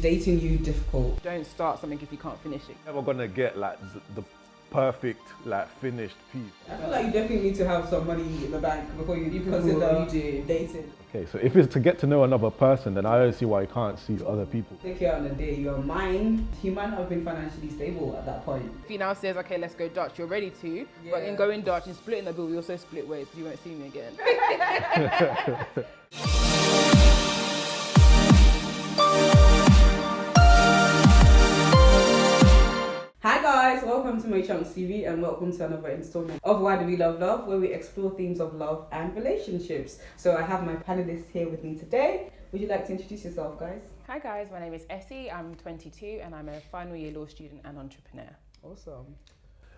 dating you difficult? Don't start something if you can't finish it. Never gonna get like the perfect like finished piece. I feel like you definitely need to have some money in the bank before you consider dating. Okay, so if it's to get to know another person, then I don't see why you can't see other people. Take you out on a date, you're mine. He might not have been financially stable at that point. If he now says, okay, let's go Dutch, you're ready to, but in going Dutch and splitting the bill, we also split ways because you won't see me again. Hi guys, welcome to mochunkstv and welcome to another installment of Why Do We Love Love, where we explore themes of love and relationships. So I have my panelists here with me today. Would you like to introduce yourself, guys? Hi guys, my name is Essie, I'm 22 and I'm a final year law student and entrepreneur. Awesome.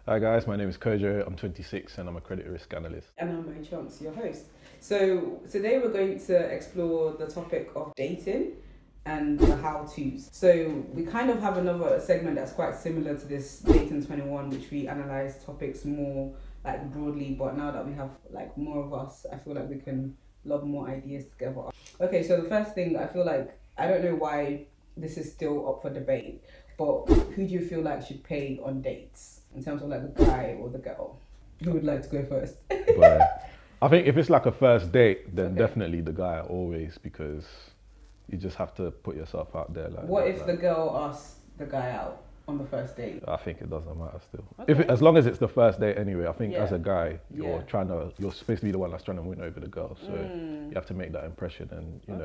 Hi guys, my name is Kojo, I'm 26 and I'm a credit risk analyst. And I'm Mochunks, your host. So today we're going to explore the topic of dating and the how-tos. So we kind of have another segment that's quite similar to this Dating 21, which we analyze topics more like broadly, but now that we have like more of us, I feel like we can lob more ideas together. Okay, so the first thing, I feel like, I don't know why this is still up for debate, but who do you feel like should pay on dates in terms of like the guy or the girl? Who would like to go first? But I think if it's like a first date, then definitely the guy always, because you just have to put yourself out there. Like, what if the girl asks the guy out on the first date? I think it doesn't matter still. Okay. As long as it's the first date anyway, I think as a guy, you're Yeah. you're supposed to be the one that's trying to win over the girl. So you have to make that impression and, you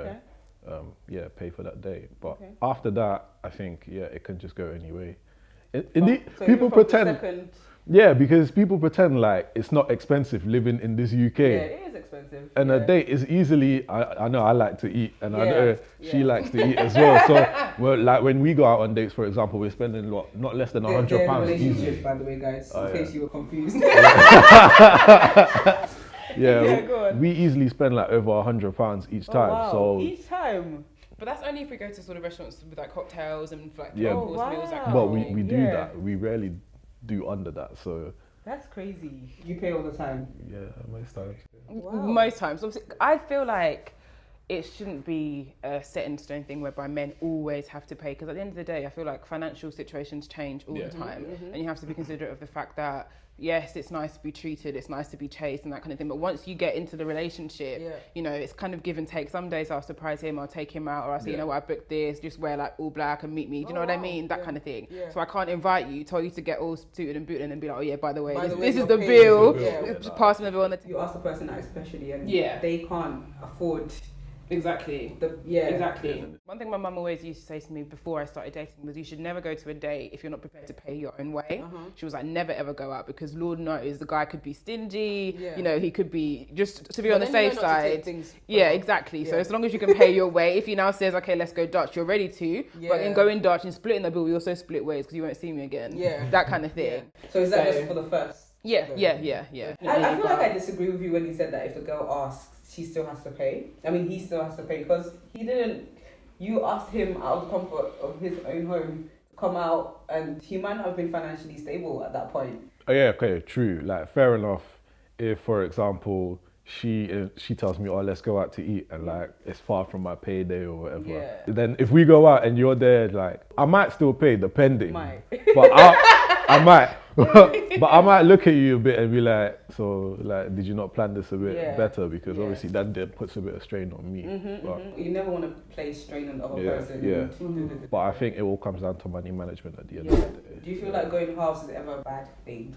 know, pay for that date. But after that, I think, it can just go anyway. So People pretend. Second, Because people pretend like it's not expensive living in this UK. yeah, it is expensive. And a date is easily, I know I like to eat and I know she likes to eat as well. So like when we go out on dates, for example, we're spending not less than £100 relationship, easy. by the way, guys, in case you were confused. We easily spend like over £100 each time. Wow. So each time. But that's only if we go to sort of restaurants with like cocktails and like wow. meals, that kind but of we thing. do that. We rarely do under that. So That's crazy. You pay all the time. yeah, most times. Wow. Most times. Obviously, I feel like it shouldn't be a set in stone thing whereby men always have to pay, because at the end of the day, I feel like financial situations change all the time, and you have to be considerate of the fact that yes, it's nice to be treated, it's nice to be chased and that kind of thing, but once you get into the relationship, you know, it's kind of give and take. Some days I'll surprise him, I'll take him out, or I'll say, you know what, I booked this, just wear like all black and meet me, do you know what I mean? That kind of thing. So I can't invite you, tell you to get all suited and booted and then be like, oh yeah, by the way, this is the bill, just pass me the bill on the You ask the person out especially and Yeah. they can't afford Exactly. Exactly. One thing my mum always used to say to me before I started dating was you should never go to a date if you're not prepared to pay your own way. She was like, never ever go out, because Lord knows the guy could be stingy, you know, he could be, just to be on the safe side. Exactly. So as long as you can pay your way, if he now says, okay, let's go Dutch, you're ready to, but in going Dutch and splitting the bill, we also split ways because you won't see me again. That kind of thing. So is that just for the first? Yeah. I feel like I disagree with you when you said that if the girl asks, she still has to pay. I mean, he still has to pay, because you asked him out of the comfort of his own home to come out, and he might not have been financially stable at that point. Oh yeah, okay, true. Like, fair enough. If, for example, she tells me, oh, let's go out to eat, and like it's far from my payday or whatever. Then if we go out and you're there, like I might still pay, depending. But I might. But I might look at you a bit and be like, so like, did you not plan this a bit better? Because obviously that puts a bit of strain on me. You never want to place strain on the other person. But I think it all comes down to money management at the end of the day. Do you feel like going halves is ever a bad thing?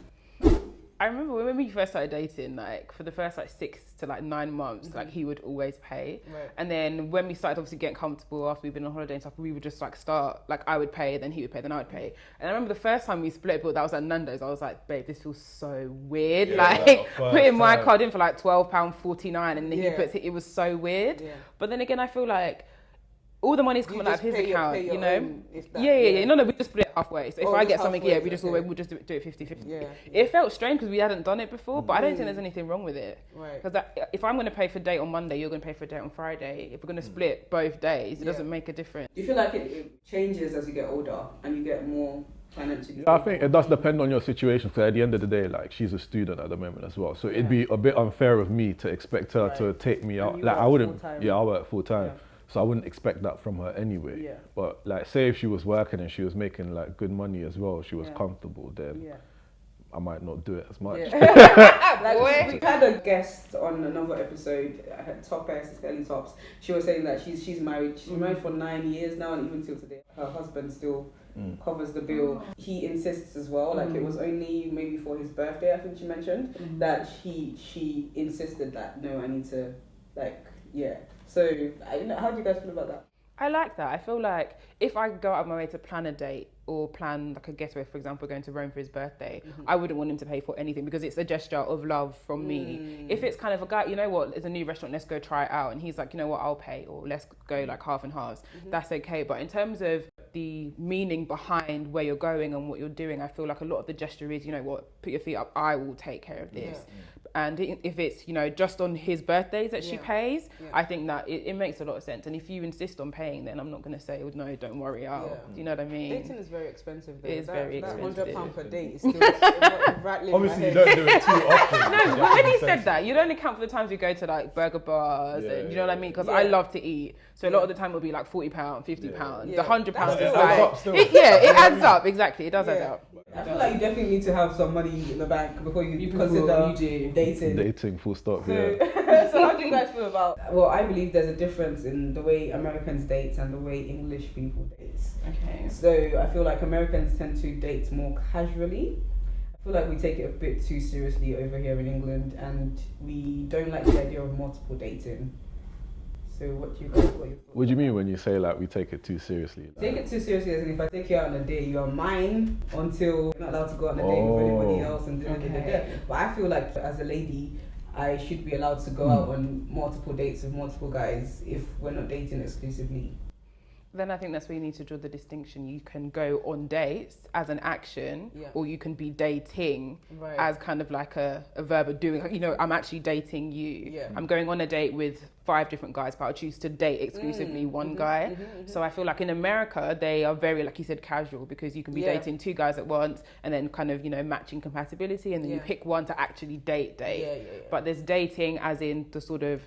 I remember when we first started dating, like for the first like 6 to 9 months, like he would always pay. And then when we started obviously getting comfortable after we've been on holiday and stuff, we would just like start, like I would pay, then he would pay, then I would pay. And I remember the first time we split bill, that was at Nando's. I was like, babe, this feels so weird. Like putting my card in for like £12.49 and then he puts it, it was so weird. But then again, I feel like all the money's coming out of his account, you know? No, we just split it halfway. So if I get something, we'll just do it 50-50. It felt strange because we hadn't done it before, but I don't think there's anything wrong with it. Because if I'm going to pay for a date on Monday, you're going to pay for a date on Friday. If we're going to split both days, it doesn't make a difference. Do you feel like it changes as you get older and you get more financially? I think it does depend on your situation, because at the end of the day, like she's a student at the moment as well. So it'd be a bit unfair of me to expect her to take me out. Like I wouldn't, I work full time. So I wouldn't expect that from her anyway. Yeah. But like, say if she was working and she was making like good money as well, she was comfortable, then I might not do it as much. Like we had a guest on another episode, Kelly Tops. She was saying that she's married. She's married for 9 years now, and even till today, her husband still covers the bill. He insists as well. Like it was only maybe for his birthday, I think she mentioned that she insisted that no, I need to So how do you guys feel about that? I like that. I feel like if I go out of my way to plan a date or plan like a getaway, for example, going to Rome for his birthday, I wouldn't want him to pay for anything because it's a gesture of love from me. If it's kind of a guy, you know what, there's a new restaurant, let's go try it out, and he's like, you know what, I'll pay, or let's go like half and halves, that's okay. But in terms of the meaning behind where you're going and what you're doing, I feel like a lot of the gesture is, you know what, put your feet up, I will take care of this. And if it's, you know, just on his birthdays that she pays, I think that it makes a lot of sense. And if you insist on paying, then I'm not going to say, oh, no, don't worry, I'll. Do you know what I mean? Dating is very expensive though. It is very expensive. £100 per date is still rattling. Obviously, you don't do it too often. No, but when he said that, you'd only count for the times we go to like burger bars and you know what I mean? Because I love to eat. So a lot of the time it'll be like £40, £50. The £100 is like, it adds up, exactly, it does add up. I feel like you definitely need to have some money in the bank before you consider dating. Dating, full stop, So how do you guys feel about? Well, I believe there's a difference in the way Americans date and the way English people date. Okay. So I feel like Americans tend to date more casually. I feel like we take it a bit too seriously over here in England, and we don't like the idea of multiple dating. So what do you guys? What do you mean when you say like we take it too seriously? Take it too seriously as in if I take you out on a date, you are mine until you're not allowed to go on a date with anybody else and But I feel like as a lady, I should be allowed to go out on multiple dates with multiple guys if we're not dating exclusively. Then I think that's where you need to draw the distinction. You can go on dates as an action, or you can be dating as kind of like a verb of doing. You know, I'm actually dating you. I'm going on a date with 5 different guys, but I'll choose to date exclusively one guy. So I feel like in America, they are very, like you said, casual, because you can be dating 2 guys at once and then kind of, you know, matching compatibility, and then you pick one to actually date. But there's dating as in the sort of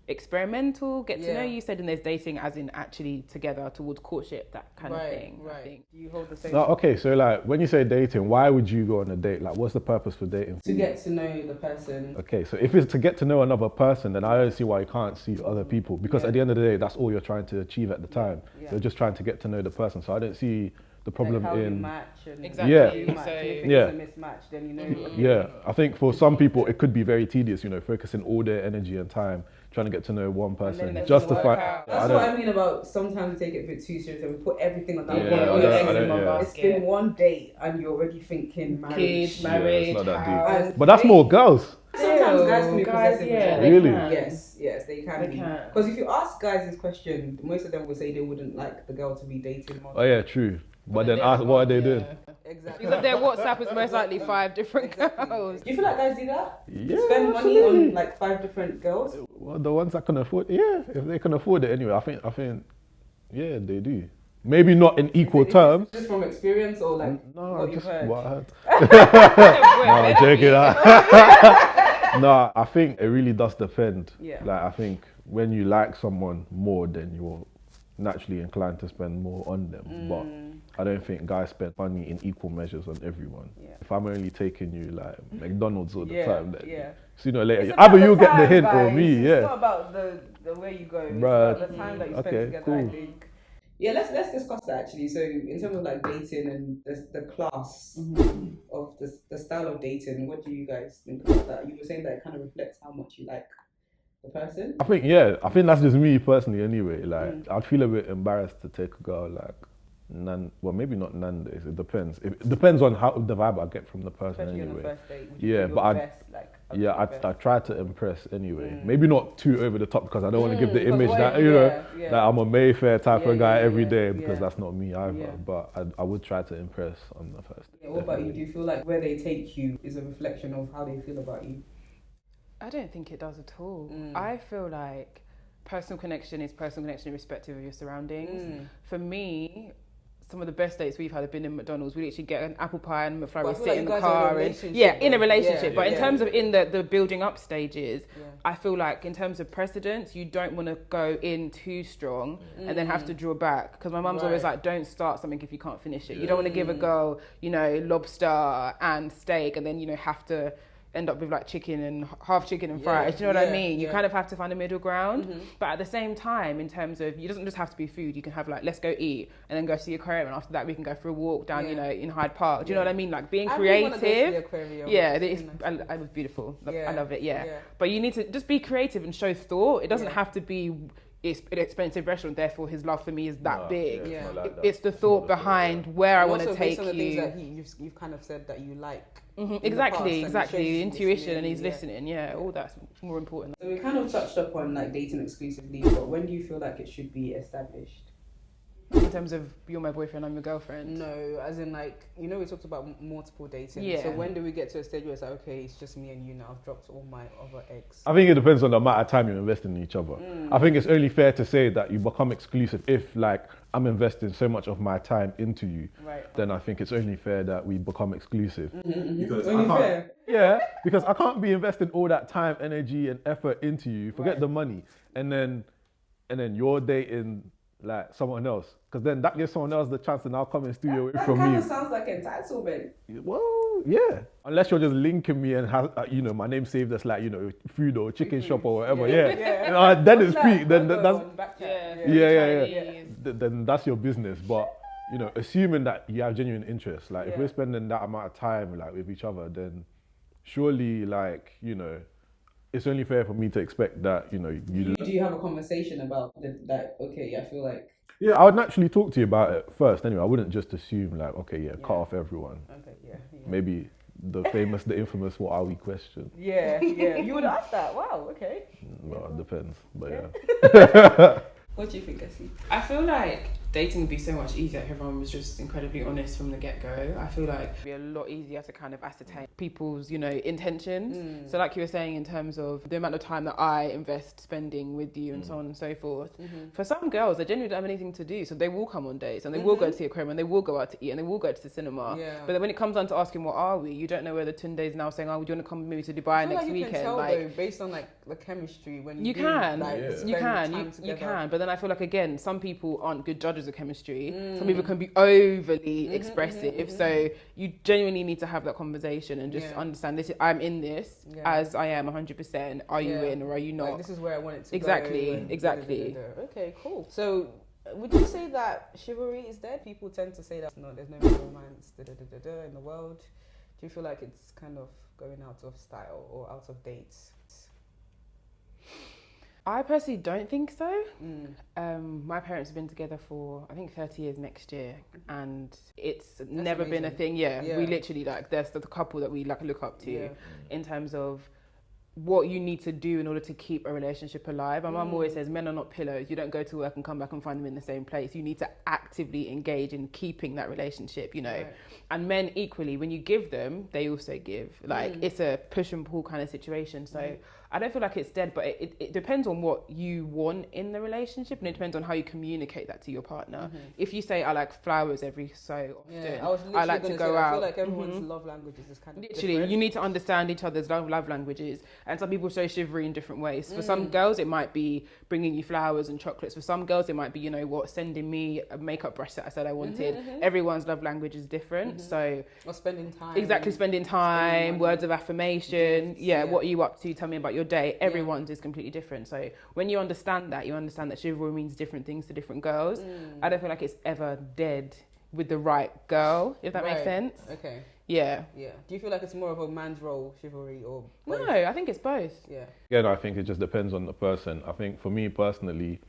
experimental, get to know you said, and there's dating as in actually together towards courtship, that kind of thing. I think you hold the same. No, okay, so like when you say dating, why would you go on a date? Like, what's the purpose for dating? To get to know the person. Okay, so if it's to get to know another person, then I don't see why you can't see other people, because at the end of the day, that's all you're trying to achieve at the time. You're just trying to get to know the person. So I don't see the problem like how in you match and exactly. if it's a mismatch, then you know. I think for some people it could be very tedious, you know, focusing all their energy and time trying to get to know one person just to find. That's what I mean about sometimes we take it a bit too serious and we put everything on that one. It's been one date and you're already thinking marriage. It's not that deep. But that's more girls. Sometimes guys can be possessive. Really? Yes, they can be. Because if you ask guys this question, most of them will say they wouldn't like the girl to be dating more. Oh yeah, true. But then ask, what are they doing? Exactly. Because their WhatsApp is most likely 5 different girls. Do you feel like guys do that? Yeah. Spend money on like 5 different girls? Well, the ones that can afford, if they can afford it anyway, I think, yeah, they do. Maybe not in equal terms. Just from experience or like what you've heard? What I heard. No, I'm joking. No, I think it really does depend. Yeah. Like, I think when you like someone more, then you're naturally inclined to spend more on them. But I don't think guys spend money in equal measures on everyone. If I'm only taking you like McDonald's all the time, then sooner or later, either you get the hint or me. It's not about the way you go. It's about the time that you spend together. Cool. I think. Yeah, let's discuss that actually. So in terms of like dating and the class of the style of dating, what do you guys think about that? You were saying that it kind of reflects how much you like the person. I think that's just me personally anyway. Like I'd feel a bit embarrassed to take a girl like maybe not none days. It depends. It depends on how the vibe I get from the person. Especially anyway. On the first date, but I try to impress anyway. Maybe not too over the top, because I don't want to give the image that that I'm a Mayfair type of guy every day, because that's not me either. But I would try to impress on the first date. What about you? Do you feel like where they take you is a reflection of how they feel about you? I don't think it does at all. I feel like personal connection is personal connection irrespective of your surroundings. For me, some of the best dates we've had have been in McDonald's. We literally get an apple pie and McFlurry, sit like in the car, in a relationship. But in terms of in the building up stages, I feel like in terms of precedence, you don't want to go in too strong and then have to draw back. Because my mum's always like, don't start something if you can't finish it. You don't want to give a girl, you know, lobster and steak and then, you know, have to end up with like chicken and half chicken and fries. Do you know what I mean? You kind of have to find a middle ground. But at the same time, in terms of, it doesn't just have to be food. You can have like, let's go eat and then go see aquarium, and after that we can go for a walk down, you know, in Hyde Park. Do you know what I mean? Like being creative. It was beautiful. I love it. But you need to just be creative and show thought. It doesn't have to be it's an expensive restaurant, therefore his love for me is that big. It's the thought behind where I want to take you. Things that you've kind of said that you like. Exactly. Intuition, and he's listening. All that's more important. So we kind of touched up on like dating exclusively, but when do you feel like it should be established? In terms of you're my boyfriend, I'm your girlfriend? No, as in like, you know, we talked about multiple dating. So when do we get to a stage where it's like, okay, it's just me and you now, I've dropped all my other eggs? I think it depends on the amount of time you invest in each other. I think it's only fair to say that you become exclusive if like I'm investing so much of my time into you, then I think it's only fair that we become exclusive. Because only fair? Yeah, because I can't be investing all that time, energy and effort into you, forget the money, and then you're dating like someone else, because then that gives someone else the chance to now come in studio away from me. That kind of sounds like entitlement. Well, yeah. Unless you're just linking me and have, you know, my name saved as like, you know, food or chicken shop or whatever. Then it's peak. Then that's Then that's your business. But you know, assuming that you have genuine interest, like if we're spending that amount of time like with each other, then surely, like, you know, it's only fair for me to expect that, you know, you... Do you have a conversation about that? Okay, I feel like... Yeah, I would naturally talk to you about it first anyway. I wouldn't just assume like, okay, cut off everyone. Okay, Maybe the famous, the infamous, what are we question? You would ask that. Wow, okay. Well, it depends, but yeah. What do you think, Essie? I feel like dating would be so much easier if everyone was just incredibly honest from the get-go. I feel like it'd be a lot easier to kind of ascertain people's, you know, intentions. So like you were saying, in terms of the amount of time that I invest spending with you and so on and so forth. For some girls, they genuinely don't have anything to do, so they will come on dates and they will go to the aquarium and they will go out to eat and they will go to the cinema. But then when it comes down to asking what are we, you don't know whether Tunde's now saying, oh, do you want to come with me to Dubai next weekend? You can tell, though, based on like the chemistry when you can. But then I feel like, again, some people aren't good judges of chemistry. Some people can be overly expressive. So you genuinely need to have that conversation and just understand this. I'm in this as I am 100%. Are you in or are you not? Like, this is where I want it to go. Exactly. Okay, cool. So would you say that chivalry is dead? People tend to say that there's no more romance in the world. Do you feel like it's kind of going out of style or out of date? I personally don't think so. My parents have been together for, I think, 30 years next year, and it's never been a thing. We literally, like, there's the couple that we like look up to in terms of what you need to do in order to keep a relationship alive. My mum always says men are not pillows. You don't go to work and come back and find them in the same place. You need to actively engage in keeping that relationship, you know. And men equally, when you give them, they also give. Like it's a push and pull kind of situation. So I don't feel like it's dead, but it depends on what you want in the relationship, and it depends on how you communicate that to your partner. If you say, I like flowers every so often, I like to go out. I feel like everyone's love languages is kind of different. You need to understand each other's love languages, and some people show chivalry in different ways. For some girls, it might be bringing you flowers and chocolates. For some girls, it might be, you know what, sending me a makeup brush that I said I wanted. Everyone's love language is different. So or spending time. Exactly, spending time, words of affirmation. What are you up to? Tell me about your day. Everyone's is completely different. So when you understand that chivalry means different things to different girls. I don't feel like it's ever dead with the right girl, if that makes sense. Okay. Yeah. Do you feel like it's more of a man's role, chivalry, or both? No, I think it's both. Again, I think it just depends on the person. I think for me personally,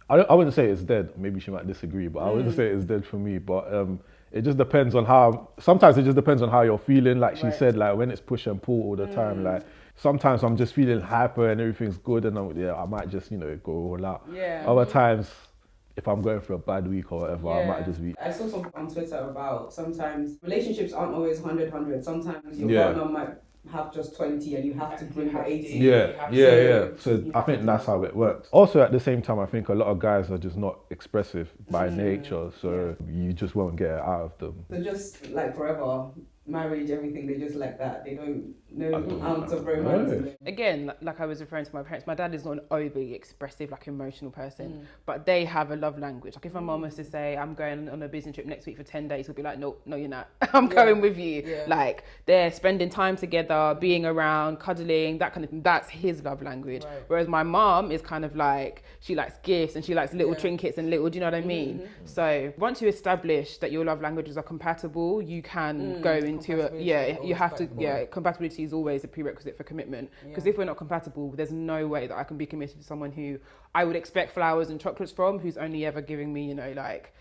I wouldn't say it's dead. Maybe she might disagree, but I wouldn't say it's dead for me. But it just depends on how. Sometimes it just depends on how you're feeling. Like she said, like when it's push and pull all the time. Like sometimes I'm just feeling hyper and everything's good, and I might just, you know, go all out. Other times, if I'm going through a bad week or whatever, I might just be... I saw something on Twitter about sometimes relationships aren't always 100-100. Sometimes your partner might have just 20 and you have to bring the 80. Yeah. So I think that's how it works. Also, at the same time, I think a lot of guys are just not expressive by nature, so you just won't get it out of them. So just like forever, marriage, everything, they just like that. They don't know ounce of romance. No. Again, like I was referring to my parents, my dad is not an overly expressive, like emotional person, but they have a love language. Like if my mum was to say, I'm going on a business trip next week for 10 days, he'll be like, no, you're not. I'm going with you. Yeah. Like they're spending time together, being around, cuddling, that kind of thing. That's his love language. Right. Whereas my mum is kind of like, she likes gifts and she likes little trinkets and little, do you know what I mean? So once you establish that your love languages are compatible, you can go into it. You have to, compatibility is always a prerequisite for commitment. Because if we're not compatible, there's no way that I can be committed to someone who I would expect flowers and chocolates from, who's only ever giving me, like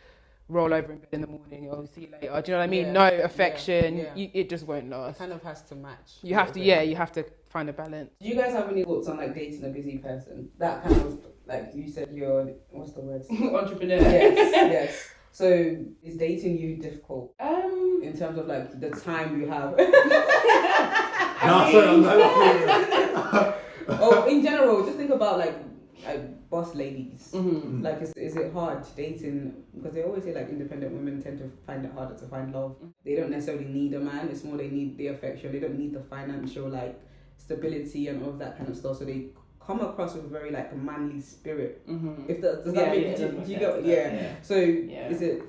roll over in bed in the morning or see you later. Do you know what I mean? No affection. It just won't last. It kind of has to match. You have to, you have to find a balance. Do you guys have any thoughts on like dating a busy person? That kind of, like you said, you're, what's the word? Entrepreneur. Yes. So is dating you difficult? In terms of like the time you have? In general, just think about like boss ladies. Like is it hard dating? Because they always say like independent women tend to find it harder to find love. They don't necessarily need a man, it's more they need the affection. They don't need the financial like stability and all of that kind of stuff. So they come across with a very like a manly spirit. If that does that make you go? So is it?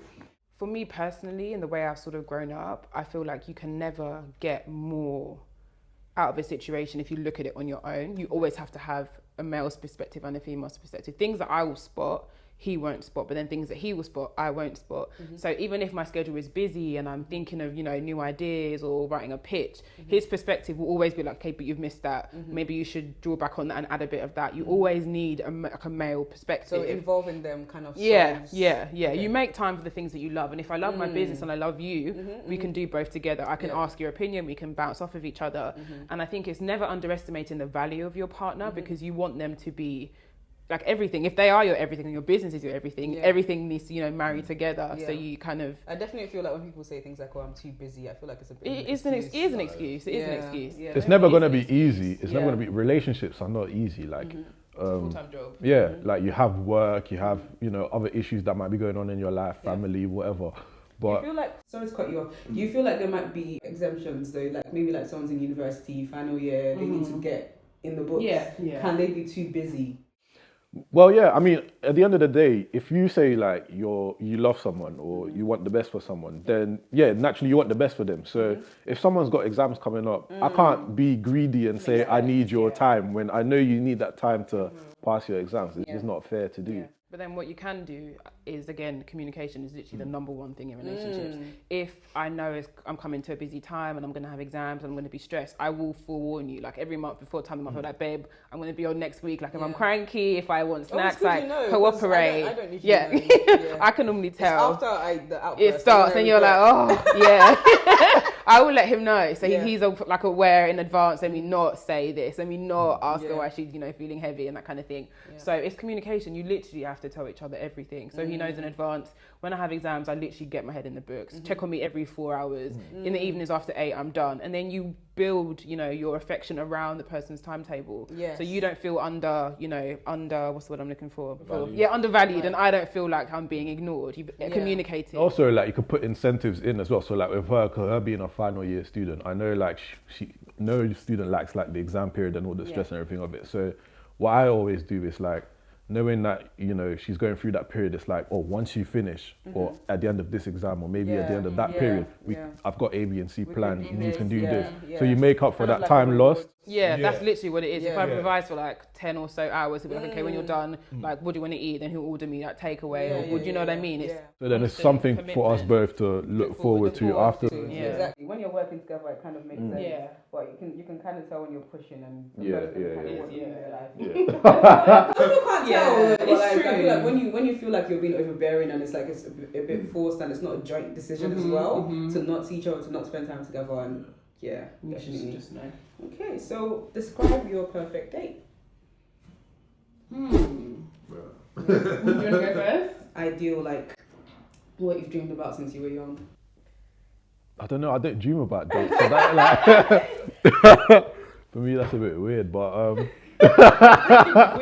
For me personally, in the way I've sort of grown up, I feel like you can never get more out of a situation if you look at it on your own. You always have to have a male's perspective and a female's perspective. Things that I will spot, he won't spot, but then things that he will spot, I won't spot. So even if my schedule is busy and I'm thinking of, new ideas or writing a pitch, his perspective will always be like, okay, but you've missed that. Maybe you should draw back on that and add a bit of that. You always need a male perspective. So involving them kind of solves. Yeah. Okay. You make time for the things that you love. And if I love my business and I love you, we can do both together. I can ask your opinion, we can bounce off of each other. And I think it's never underestimating the value of your partner because you want them to be like everything. If they are your everything and your business is your everything, everything needs to, marry together. So you kind of... I definitely feel like when people say things like, oh, I'm too busy, I feel like it's a bit It is an excuse. It's never going to be easy. It's never going to be... Relationships are not easy. Like... full-time job. Yeah, like you have work, you have, other issues that might be going on in your life, family, whatever. But do you feel like, sorry to cut you off, do you feel like there might be exemptions though? Like maybe like someone's in university, final year, they need to get in the books. Can they be too busy? Well, yeah, I mean, at the end of the day, if you say like you love someone or you want the best for someone, then naturally you want the best for them. So if someone's got exams coming up, I can't be greedy and say I need your time when I know you need that time to pass your exams. It's just not fair to do. But then what you can do is, again, communication is literally the number one thing in relationships. If I know I'm coming to a busy time and I'm going to have exams and I'm going to be stressed, I will forewarn you. Like every month before time, I'm like, babe, I'm going to be on next week. Like if I'm cranky, if I want snacks, cooperate. I don't know. I can normally tell. It's after the outburst, it starts and you're like, I will let him know. So he's like aware in advance. Let me not say this. Let me not ask her why she's, feeling heavy and that kind of thing. So it's communication. You literally have to tell each other everything. So he knows in advance. When I have exams, I literally get my head in the books. Check on me every 4 hours. In the evenings after 8, I'm done. And then you build, your affection around the person's timetable. So you don't feel under, what's the word I'm looking for? Undervalued. And I don't feel like I'm being ignored. You've communicated. Also, like you could put incentives in as well. So like with her being a final year student, I know like no student likes like the exam period and all the stress and everything of it. So what I always do is like, knowing that, she's going through that period, it's like, once you finish, or at the end of this exam, or maybe at the end of that period, I've got A, B, and C planned, you can do this. So you make up for that time lost. That's literally what it is. If I revise for like 10 or so hours, he'll be like, okay, when you're done, like, what do you want to eat? Then he'll order me like takeaway, or would you know what I mean? So then it's something for us both to look forward to after. Exactly. When you're working together, it kind of makes sense. But you can kind of tell when you're pushing and people can't tell. But like, I feel like when you feel like you're being overbearing and it's like it's a bit forced and it's not a joint decision as well to not see each other, to not spend time together, and definitely. Just know. Okay, so describe your perfect date. Do you want to go first? Ideal, like what you've dreamed about since you were young. I don't know. I don't dream about dates. So that, like, For me, that's a bit weird, but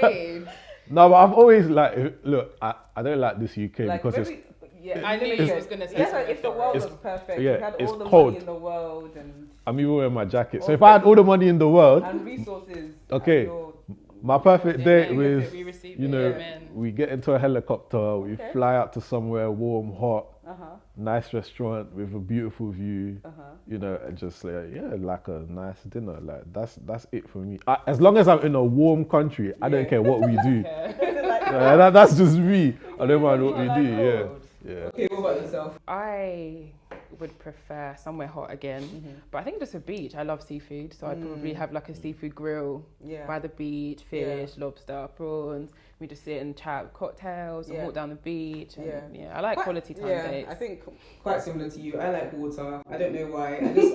Weird. no, but I've always like look. I don't like this UK Like, because maybe, I knew you was gonna say yeah, something if the like world It's- was perfect, yeah, you had it's all the cold. money in the world and I'm even wearing my jacket. So if I had all the money in the world, resources. Okay. at your- my perfect date Amen. was, We receive you it. know, Amen. we get into a helicopter, we Okay. fly out to somewhere warm, hot, Uh-huh. nice restaurant with a beautiful view, Uh-huh. you know, and just like, yeah, like a nice dinner. Like that's it for me. As long as I'm in a warm country, I don't Yeah. care what we do. Like, That's just me. I don't mind what we like do. Yeah, cold. yeah. Okay, what about yourself? I would prefer somewhere hot again, but I think just a beach. I love seafood, so I'd probably have like a seafood grill Yeah. by the beach, fish, lobster, prawns. We just sit and chat with cocktails and Yeah. walk down the beach. And, Yeah. I like quality time dates. I think quite similar to you. I like water. I don't know why. I just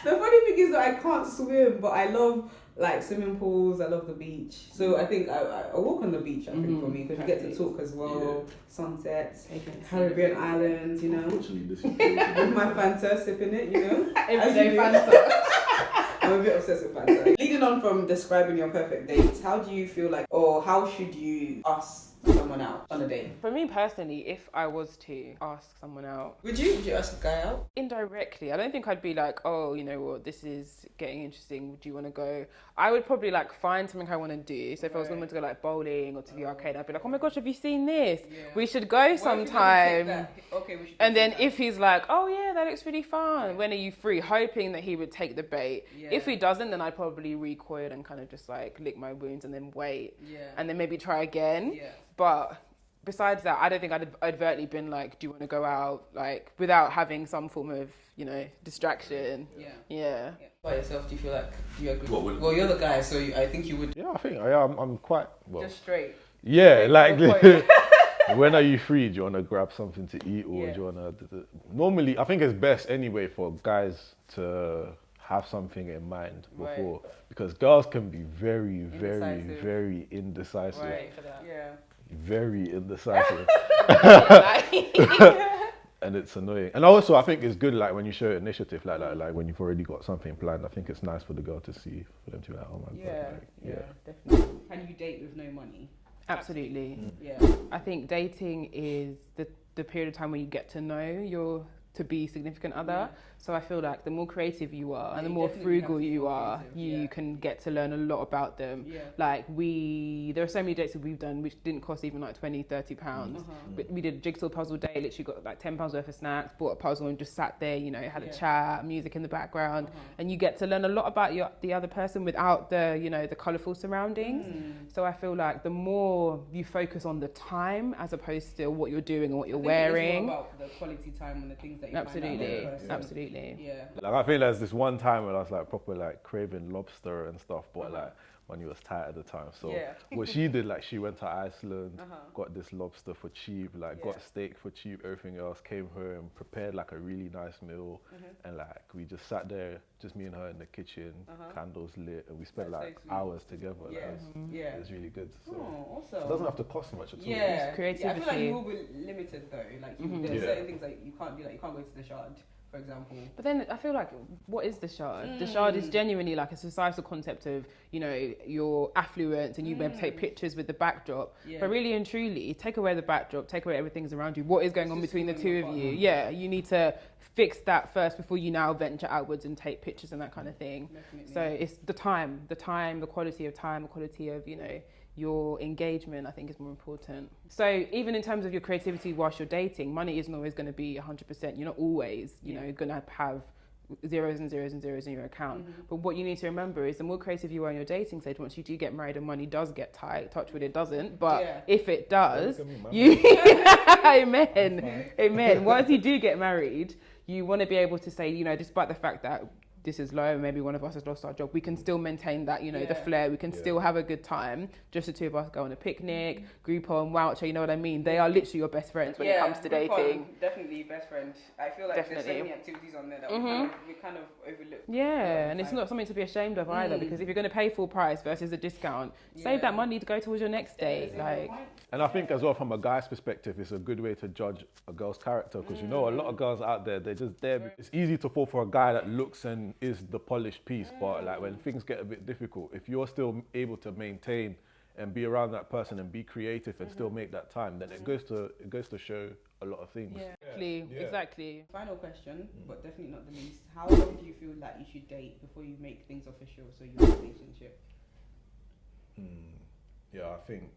the funny thing is that I can't swim, but I love like swimming pools. I love the beach. So I think I walk on the beach. I think for me because you get to talk as well. Sunsets, Caribbean islands. You know, Unfortunately, this with my Fanta, sipping it. You know, Everyday As you do. Fanta. I'm a bit obsessed with Fanta. Leading on from describing your perfect dates, how do you feel like, or how should you ask someone out on a date? For me personally, if I was to ask someone out, Would you ask a guy out? indirectly, I don't think I'd be like, oh, you know what, this is getting interesting, do you want to go? I would probably like find something I want to do. So if I was going to go like bowling or to the arcade, I'd be like, oh my gosh, have you seen this? Yeah. We should go sometime. Okay, we should. And then if he's like, oh yeah, that looks really fun, when are you free? Hoping that he would take the bait. Yeah. If he doesn't, then I'd probably recoil and kind of just like lick my wounds and then wait. Yeah. And then maybe try again. Yeah. But besides that, I don't think I'd overtly been like, do you want to go out? Like without having some form of, you know, distraction. Yeah. Yeah. By yourself, do you feel like you agree? What would- Well, you're the guy, so I think you would. Yeah, I think I'm quite well. Just straight. Yeah, like Good when are you free? Do you want to grab something to eat or Yeah. do you want to? Normally, I think it's best anyway for guys to have something in mind before because girls can be very, very, Indecisive. very indecisive. Right for that. Yeah. Very indecisive. Yeah. And it's annoying. And also, I think it's good, like when you show initiative, like when you've already got something planned. I think it's nice for the girl to see, for them to be like, oh my god, like, Definitely. Can you date with no money? Absolutely. Yeah. I think dating is the period of time where you get to know your to be significant other. Yeah. So I feel like the more creative you are and the you more definitely have frugal to be you more are, creative, you can get to learn a lot about them. Yeah. Like there are so many dates that we've done which didn't cost even like £20-30. But we did a jigsaw puzzle day, literally got like £10 worth of snacks, bought a puzzle and just sat there, you know, had a chat, music in the background, and you get to learn a lot about the other person without the, you know, the colourful surroundings. So I feel like the more you focus on the time as opposed to what you're doing and what you're wearing. It's more about the quality time and the things that you Absolutely, find out about the person. absolutely. Yeah. Like I think there's this one time when I was like proper like craving lobster and stuff, but like when you was tight at the time. So what she did, like she went to Iceland, got this lobster for cheap, like got steak for cheap, everything else, came home, prepared like a really nice meal, and like we just sat there, just me and her in the kitchen, candles lit, and we spent That's like so sweet. hours together. Yeah. Like, Yeah. it was really good. So Oh, it awesome. doesn't have to cost much at all. Yeah. It's creativity. Yeah, I feel like you will be limited though. Like there's Yeah. certain things that you can't do. Like you can't go to the shard, for example. But then I feel like, what is the shard? The shard is genuinely like a societal concept of, you know, your affluence and you be able to take pictures with the backdrop. Yeah. But really and truly, take away the backdrop, take away everything's around you. What is going on just between the falling two apart. of you? Yeah, you need to fix that first before you now venture outwards and take pictures and that kind of thing. Definitely. So it's the quality of time, the quality of, you know, your engagement, I think is more important. So even in terms of your creativity whilst you're dating, money isn't always going to be 100%. You're not always, you know, going to have zeros and zeros and zeros in your account. But what you need to remember is the more creative you are on your dating stage, once you do get married and money does get tight, touch wood it doesn't, but if it does, you amen. Once you do get married, you want to be able to say, you know, despite the fact that this is low, maybe one of us has lost our job, we can still maintain that, you know, the flair. We can still have a good time. Just the two of us go on a picnic, Groupon, voucher, you know what I mean? They are literally your best friends when it comes to dating. Definitely best friend. I feel like there's so many activities on there that we kind of overlook. Yeah, and it's not something to be ashamed of either, because if you're going to pay full price versus a discount, save that money to go towards your next date. And I think as well from a guy's perspective, it's a good way to judge a girl's character, because you know a lot of girls out there, they're just there. It's easy to fall for a guy that looks and is the polished piece, but like when things get a bit difficult, if you're still able to maintain and be around that person and be creative and still make that time, then it goes to show a lot of things. Exactly. Final question, but definitely not the least. How long do you feel like you should date before you make things official, so you're in a relationship? Yeah, I think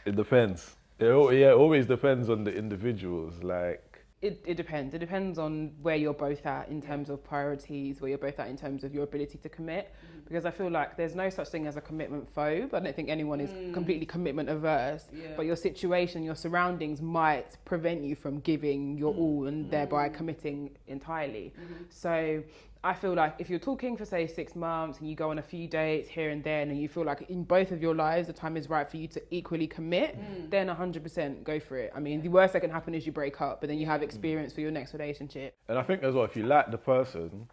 it depends. It always depends on the individuals. Like it depends. It depends on where you're both at in terms of priorities, where you're both at in terms of your ability to commit. Because I feel like there's no such thing as a commitment phobe. I don't think anyone is completely commitment averse. But your situation, your surroundings might prevent you from giving your all and thereby committing entirely. So I feel like if you're talking for say 6 months and you go on a few dates here and there and you feel like in both of your lives the time is right for you to equally commit, then 100% go for it. I mean, the worst that can happen is you break up, but then you have experience for your next relationship. And I think as well, if you like the person,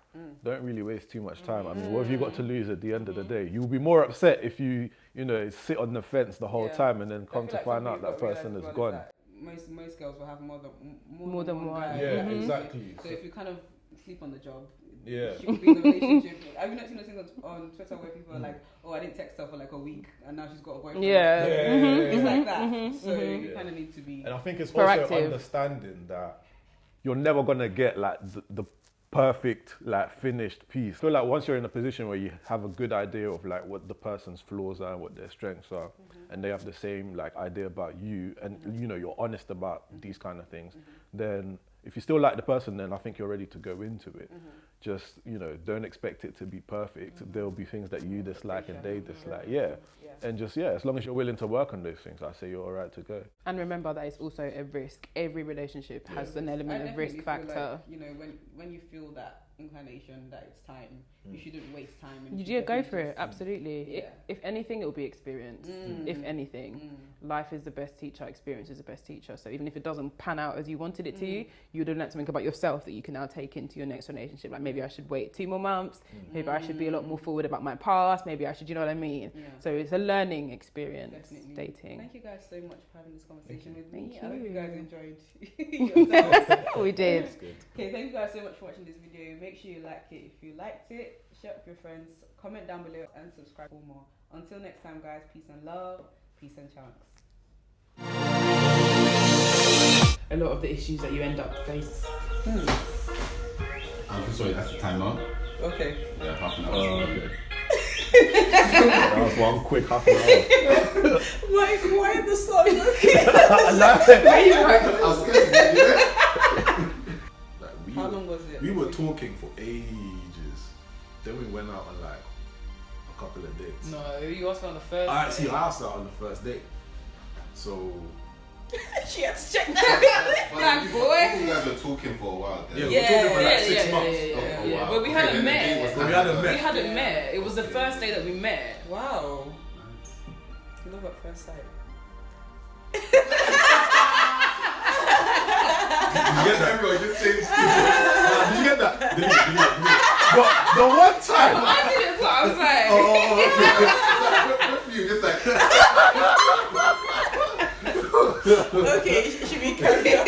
don't really waste too much time. I mean, what have you got to lose at the end of the day? You'll be more upset if you sit on the fence the whole time and then come to find out that person is gone. Most girls will have more than one guy. guy. Yeah, exactly. So if you kind of sleep on the job, yeah, she could be in a relationship. Have you not seen those things on Twitter where people are like, oh, I didn't text her for like a week and now she's got a boyfriend? It's like that. So you kind of need to be. And I think it's proactive. Also understanding that you're never gonna get like the perfect like finished piece. I feel like once you're in a position where you have a good idea of like what the person's flaws are and what their strengths are, and they have the same like idea about you, and you're honest about these kind of things, then if you still like the person, then I think you're ready to go into it. Just, don't expect it to be perfect. There'll be things that you dislike and they dislike. And just, as long as you're willing to work on those things, I say you're all right to go. And remember that it's also a risk. Every relationship has an element of risk factor. Like, when you feel that inclination that it's time, you shouldn't waste time. And you go for it, absolutely. If anything, it will be experience. If anything, life is the best teacher, experience is the best teacher. So even if it doesn't pan out as you wanted it to, you would have learned something about yourself that you can now take into your next relationship. Like maybe I should wait 2 more months, maybe I should be a lot more forward about my past, maybe I should, you know what I mean? So it's a learning experience, dating. Thank you guys so much for having this conversation with me. Thank you. I hope you guys enjoyed your We did. Okay, thank you guys so much for watching this video. Make sure you like it if you liked it, share it with your friends, comment down below and subscribe for more. Until next time guys, peace and love, peace and chunks. A lot of the issues that you end up facing. I'm sorry, that's the timer. Okay. Yeah, half an hour. Okay. That was one quick half an hour. Why the song? Okay. I was scared. How long was it? We were talking for ages. Then we went out on like a couple of dates. No, you asked her on the first I actually asked her on the first date. So she had to check that. Like, boy. You guys were talking for a while then. Yeah, we were talking for like 6 months. Yeah. But we hadn't met. We hadn't met. It was the first day that we met. Wow. Love at first sight. Did you get that? Everyone just changed. Did you get that? Did you? The one time. I did it, so I was like. Good for you, just like. Okay, should we carry on?